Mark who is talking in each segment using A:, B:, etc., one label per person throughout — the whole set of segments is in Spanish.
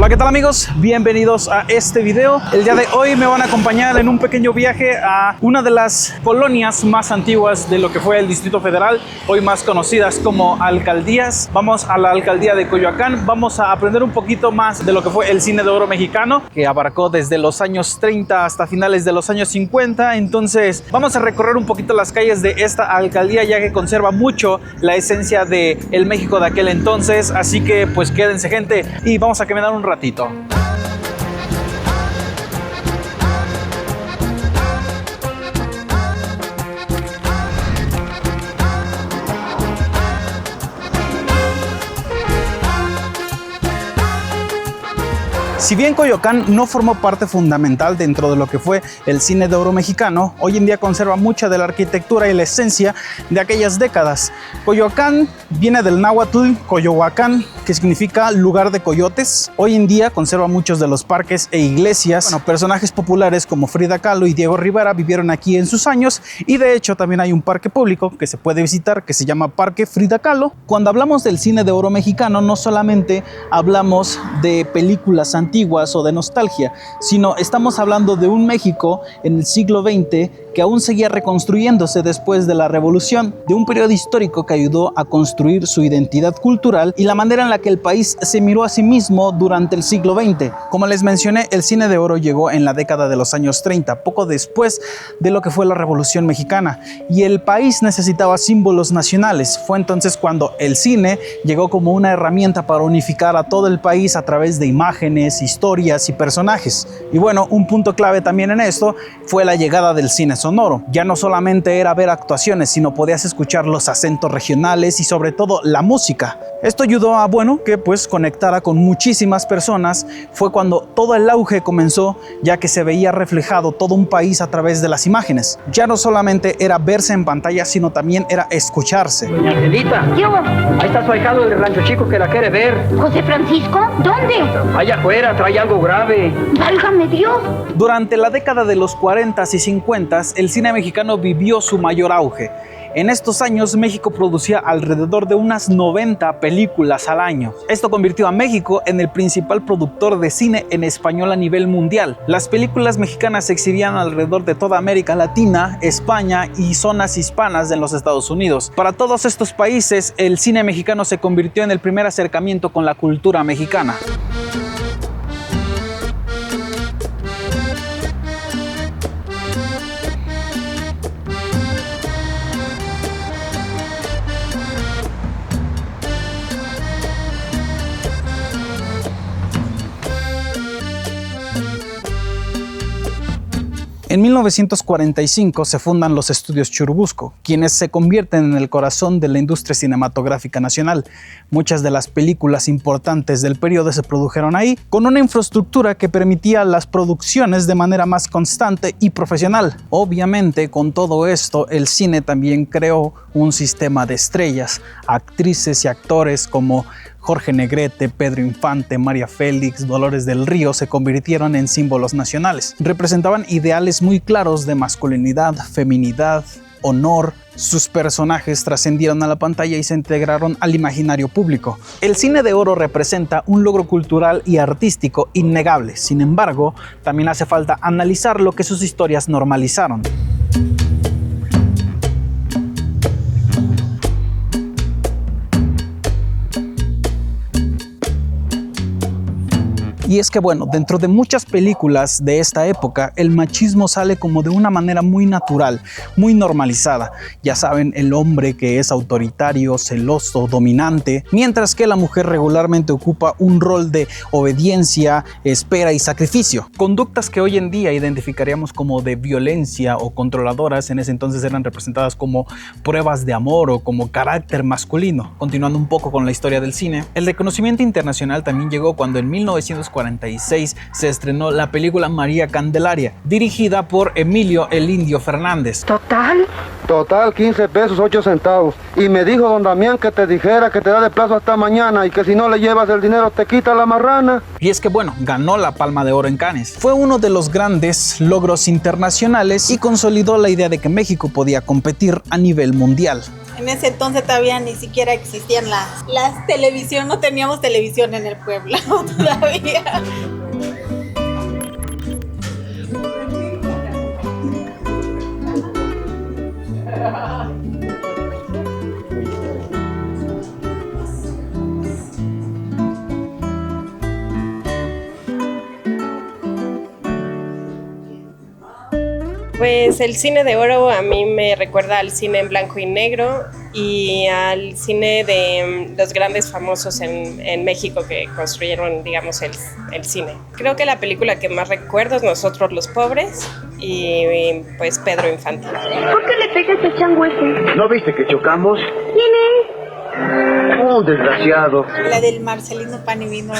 A: Hola, ¿qué tal amigos? Bienvenidos a este video. El día de hoy me van a acompañar en un pequeño viaje a una de las colonias más antiguas de lo que fue el Distrito Federal, hoy más conocidas como alcaldías. Vamos a la alcaldía de Coyoacán, vamos a aprender un poquito más de lo que fue el cine de oro mexicano, que abarcó desde los años 30 hasta finales de los años 50. Entonces vamos a recorrer un poquito las calles de esta alcaldía, ya que conserva mucho la esencia de el México de aquel entonces. Así que pues quédense, gente, y vamos a caminar un ratito. Si bien Coyoacán no formó parte fundamental dentro de lo que fue el cine de oro mexicano, hoy en día conserva mucha de la arquitectura y la esencia de aquellas décadas. Coyoacán viene del náhuatl Coyohuacán, que significa lugar de coyotes. Hoy en día conserva muchos de los parques e iglesias. Bueno, personajes populares como Frida Kahlo y Diego Rivera vivieron aquí en sus años, y de hecho también hay un parque público que se puede visitar que se llama Parque Frida Kahlo. Cuando hablamos del cine de oro mexicano, no solamente hablamos de películas antiguas o de nostalgia, sino estamos hablando de un México en el siglo XX que aún seguía reconstruyéndose después de la Revolución, de un periodo histórico que ayudó a construir su identidad cultural y la manera en la que el país se miró a sí mismo durante el siglo XX. Como les mencioné, el cine de oro llegó en la década de los años 30, poco después de lo que fue la Revolución Mexicana, y el país necesitaba símbolos nacionales. Fue entonces cuando el cine llegó como una herramienta para unificar a todo el país a través de imágenes, historias y personajes. Y bueno, un punto clave también en esto fue la llegada del cine sonoro. Ya no solamente era ver actuaciones, sino podías escuchar los acentos regionales y sobre todo la música. Esto ayudó a, bueno, que pues conectara con muchísimas personas. Fue cuando todo el auge comenzó, ya que se veía reflejado todo un país a través de las imágenes. Ya no solamente era verse en pantalla, sino también era escucharse.
B: Doña Angelita,
C: ¿Qué hubo?
B: ahí está su ahijado del rancho chico que la quiere ver.
C: ¿José Francisco? ¿Dónde?
B: Allá afuera, trae algo grave.
C: ¡Válgame Dios!
A: Durante la década de los 40s y 50s, el cine mexicano vivió su mayor auge. En estos años, México producía alrededor de unas 90 películas al año. Esto convirtió a México en el principal productor de cine en español a nivel mundial. Las películas mexicanas se exhibían alrededor de toda América Latina, España y zonas hispanas en los Estados Unidos. Para todos estos países, el cine mexicano se convirtió en el primer acercamiento con la cultura mexicana. En 1945 se fundan los estudios Churubusco, quienes se convierten en el corazón de la industria cinematográfica nacional. Muchas de las películas importantes del periodo se produjeron ahí, con una infraestructura que permitía las producciones de manera más constante y profesional. Obviamente, con todo esto, el cine también creó un sistema de estrellas, actrices y actores como Jorge Negrete, Pedro Infante, María Félix, Dolores del Río se convirtieron en símbolos nacionales. Representaban ideales muy claros de masculinidad, feminidad, honor. Sus personajes trascendieron a la pantalla y se integraron al imaginario público. El cine de oro representa un logro cultural y artístico innegable. Sin embargo, también hace falta analizar lo que sus historias normalizaron. Y es que bueno, dentro de muchas películas de esta época, el machismo sale como de una manera muy natural, muy normalizada. Ya saben, el hombre que es autoritario, celoso, dominante, mientras que la mujer regularmente ocupa un rol de obediencia, espera y sacrificio. Conductas que hoy en día identificaríamos como de violencia o controladoras, en ese entonces eran representadas como pruebas de amor o como carácter masculino. Continuando un poco con la historia del cine, el reconocimiento internacional también llegó cuando en 1946 se estrenó la película María Candelaria, dirigida por Emilio el Indio Fernández.
D: Total 15 pesos 8 centavos. Y me dijo don Damián que te dijera que te da de plazo hasta mañana y que si no le llevas el dinero te quita la marrana.
A: Y es que bueno, ganó la Palma de Oro en Cannes. Fue uno de los grandes logros internacionales y consolidó la idea de que México podía competir a nivel mundial.
E: En ese entonces todavía ni siquiera existían las televisión, no teníamos televisión en el pueblo todavía. Pues el cine de oro a mí me recuerda al cine en blanco y negro y al cine de los grandes famosos en México que construyeron, digamos, el cine. Creo que la película que más recuerdo es Nosotros los Pobres y pues Pedro Infante.
C: ¿Por qué le pegas al chango ese?
B: ¿No viste que chocamos?
C: ¿Quién es?
B: Un desgraciado.
F: La del Marcelino Pan y Vino.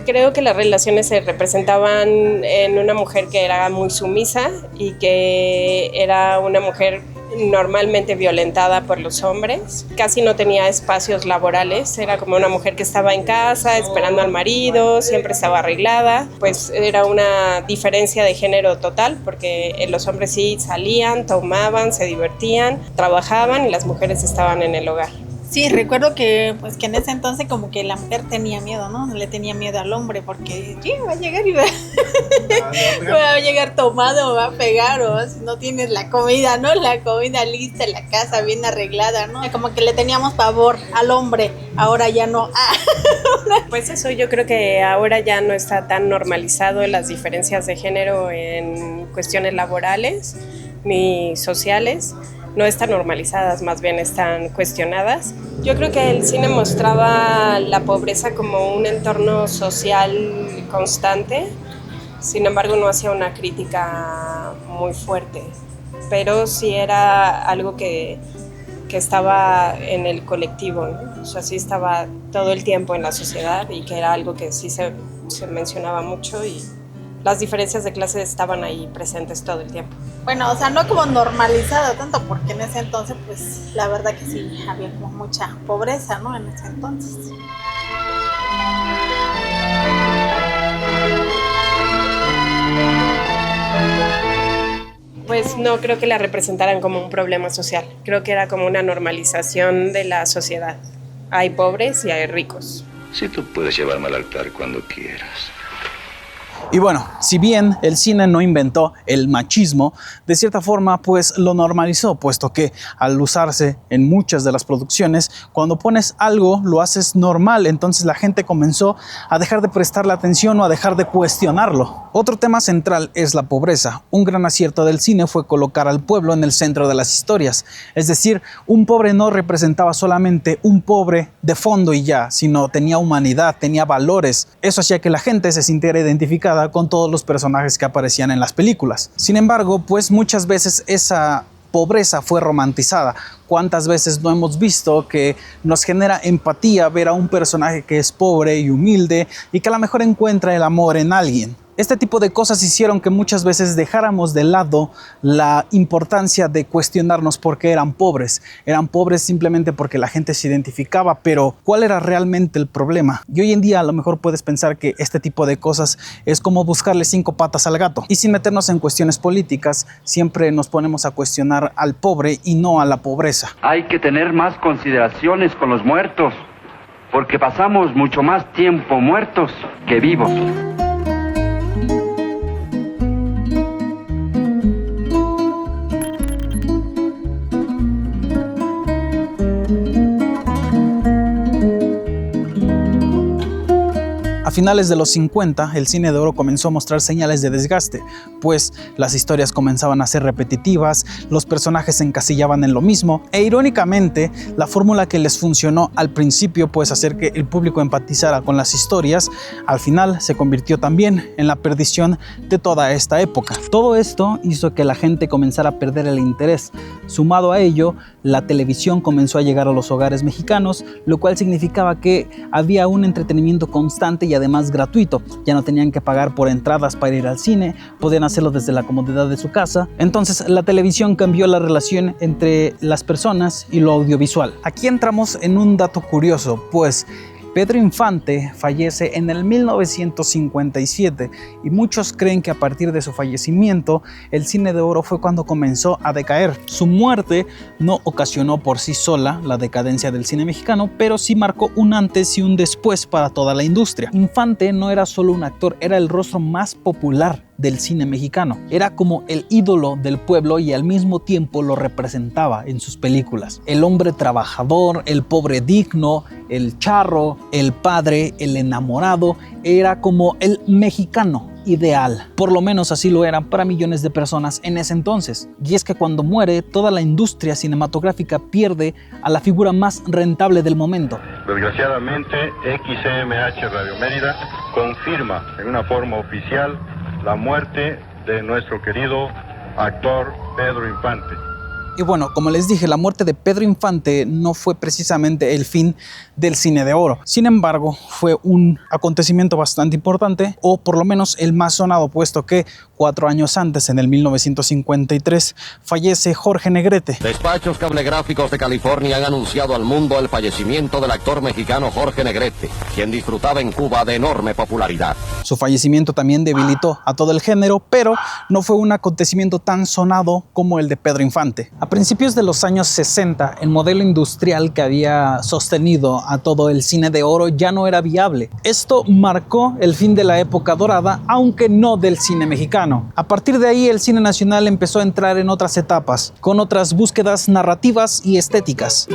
E: Creo que las relaciones se representaban en una mujer que era muy sumisa y que era una mujer normalmente violentada por los hombres. Casi no tenía espacios laborales, era como una mujer que estaba en casa esperando al marido, siempre estaba arreglada. Pues era una diferencia de género total, porque los hombres sí salían, tomaban, se divertían, trabajaban y las mujeres estaban en el hogar.
F: Sí, recuerdo que pues que en ese entonces como que la mujer tenía miedo, ¿no? Le tenía miedo al hombre porque sí, va a llegar y va a llegar tomado, va a pegar, o si no tienes la comida, ¿no? La comida lista, la casa bien arreglada, ¿no? Como que le teníamos pavor al hombre, ahora ya no.
E: Pues eso, yo creo que ahora ya no está tan normalizado las diferencias de género en cuestiones laborales ni sociales. No están normalizadas, más bien están cuestionadas. Yo creo que el cine mostraba la pobreza como un entorno social constante, sin embargo no hacía una crítica muy fuerte, pero sí era algo que estaba en el colectivo, ¿no? O sea, sí estaba todo el tiempo en la sociedad y que era algo que sí se mencionaba mucho y las diferencias de clase estaban ahí presentes todo el tiempo.
F: Bueno, o sea, no como normalizado tanto, porque en ese entonces, pues, la verdad que sí, había como mucha pobreza, ¿no? En ese entonces.
E: Pues no creo que la representaran como un problema social. Creo que era como una normalización de la sociedad. Hay pobres y hay ricos.
G: Sí, tú puedes llevarme al altar cuando quieras.
A: Y bueno, si bien el cine no inventó el machismo, de cierta forma pues lo normalizó, puesto que al usarse en muchas de las producciones, cuando pones algo lo haces normal, entonces la gente comenzó a dejar de prestarle atención o a dejar de cuestionarlo. Otro tema central es la pobreza. Un gran acierto del cine fue colocar al pueblo en el centro de las historias, es decir, un pobre no representaba solamente un pobre de fondo y ya, sino tenía humanidad, tenía valores. Eso hacía que la gente se sintiera identificada con todos los personajes que aparecían en las películas. Sin embargo, pues muchas veces esa pobreza fue romantizada. ¿Cuántas veces no hemos visto que nos genera empatía ver a un personaje que es pobre y humilde y que a lo mejor encuentra el amor en alguien? Este tipo de cosas hicieron que muchas veces dejáramos de lado la importancia de cuestionarnos por qué eran pobres. Eran pobres simplemente porque la gente se identificaba, pero ¿cuál era realmente el problema? Y hoy en día a lo mejor puedes pensar que este tipo de cosas es como buscarle 5 patas al gato. Y sin meternos en cuestiones políticas, siempre nos ponemos a cuestionar al pobre y no a la pobreza.
H: Hay que tener más consideraciones con los muertos, porque pasamos mucho más tiempo muertos que vivos.
A: A finales de los 50, el cine de oro comenzó a mostrar señales de desgaste, pues las historias comenzaban a ser repetitivas, los personajes se encasillaban en lo mismo, e irónicamente, la fórmula que les funcionó al principio, pues hacer que el público empatizara con las historias, al final se convirtió también en la perdición de toda esta época. Todo esto hizo que la gente comenzara a perder el interés. Sumado a ello, la televisión comenzó a llegar a los hogares mexicanos, lo cual significaba que había un entretenimiento constante y además gratuito. Ya no tenían que pagar por entradas para ir al cine, podían hacerlo desde la comodidad de su casa. Entonces la televisión cambió la relación entre las personas y lo audiovisual. Aquí entramos en un dato curioso, pues Pedro Infante fallece en el 1957 y muchos creen que a partir de su fallecimiento el cine de oro fue cuando comenzó a decaer. Su muerte no ocasionó por sí sola la decadencia del cine mexicano, pero sí marcó un antes y un después para toda la industria. Infante no era solo un actor, era el rostro más popular del cine mexicano. Era como el ídolo del pueblo y al mismo tiempo lo representaba en sus películas. El hombre trabajador, el pobre digno, el charro, el padre, el enamorado, era como el mexicano ideal. Por lo menos así lo era para millones de personas en ese entonces. Y es que cuando muere, toda la industria cinematográfica pierde a la figura más rentable del momento.
I: Desgraciadamente, XMH Radio Mérida confirma en una forma oficial la muerte de nuestro querido actor Pedro Infante.
A: Y bueno, como les dije, la muerte de Pedro Infante no fue precisamente el fin del cine de oro. Sin embargo, fue un acontecimiento bastante importante, o por lo menos el más sonado, puesto que 4 años antes, en el 1953, fallece Jorge Negrete.
J: Despachos cablegráficos de California han anunciado al mundo el fallecimiento del actor mexicano Jorge Negrete, quien disfrutaba en Cuba de enorme popularidad.
A: Su fallecimiento también debilitó a todo el género, pero no fue un acontecimiento tan sonado como el de Pedro Infante. A principios de los años 60, el modelo industrial que había sostenido a todo el cine de oro ya no era viable. Esto marcó el fin de la época dorada, aunque no del cine mexicano. A partir de ahí, el cine nacional empezó a entrar en otras etapas, con otras búsquedas narrativas y estéticas.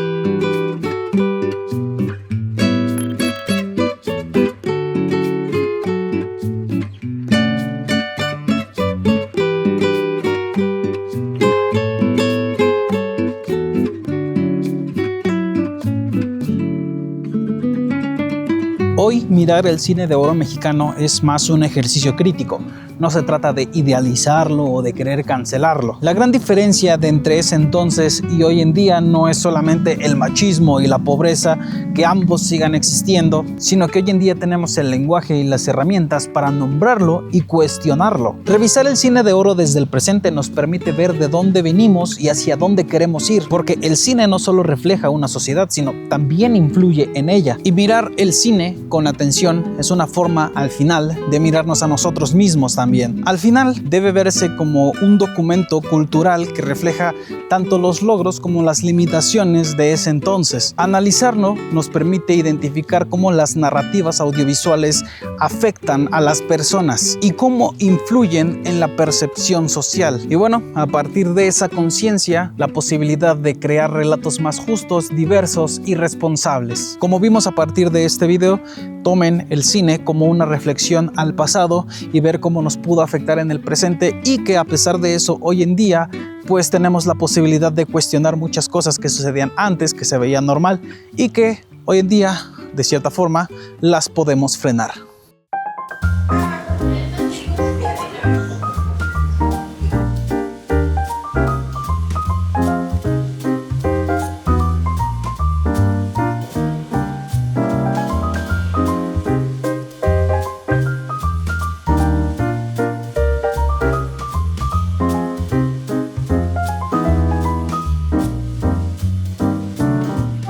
A: Hoy mirar el cine de oro mexicano es más un ejercicio crítico. No se trata de idealizarlo o de querer cancelarlo. La gran diferencia de entre ese entonces y hoy en día no es solamente el machismo y la pobreza, que ambos sigan existiendo, sino que hoy en día tenemos el lenguaje y las herramientas para nombrarlo y cuestionarlo. Revisar el cine de oro desde el presente nos permite ver de dónde venimos y hacia dónde queremos ir, porque el cine no solo refleja una sociedad, sino también influye en ella. Y mirar el cine con atención es una forma, al final, de mirarnos a nosotros mismos también. Al final, debe verse como un documento cultural que refleja tanto los logros como las limitaciones de ese entonces. Analizarlo nos permite identificar cómo las narrativas audiovisuales afectan a las personas y cómo influyen en la percepción social. Y bueno, a partir de esa conciencia, la posibilidad de crear relatos más justos, diversos y responsables. Como vimos a partir de este video, tomen el cine como una reflexión al pasado y ver cómo nos pudo afectar en el presente, y que a pesar de eso hoy en día pues tenemos la posibilidad de cuestionar muchas cosas que sucedían antes, que se veían normal y que hoy en día de cierta forma las podemos frenar.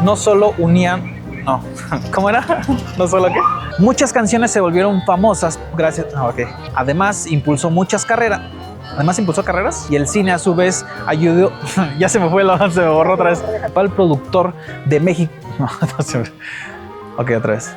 A: No solo unían, no, ¿cómo era? ¿No solo qué? Muchas canciones se volvieron famosas gracias, Además impulsó carreras y el cine a su vez ayudó, ya se me borró otra vez, para el productor de México, otra vez.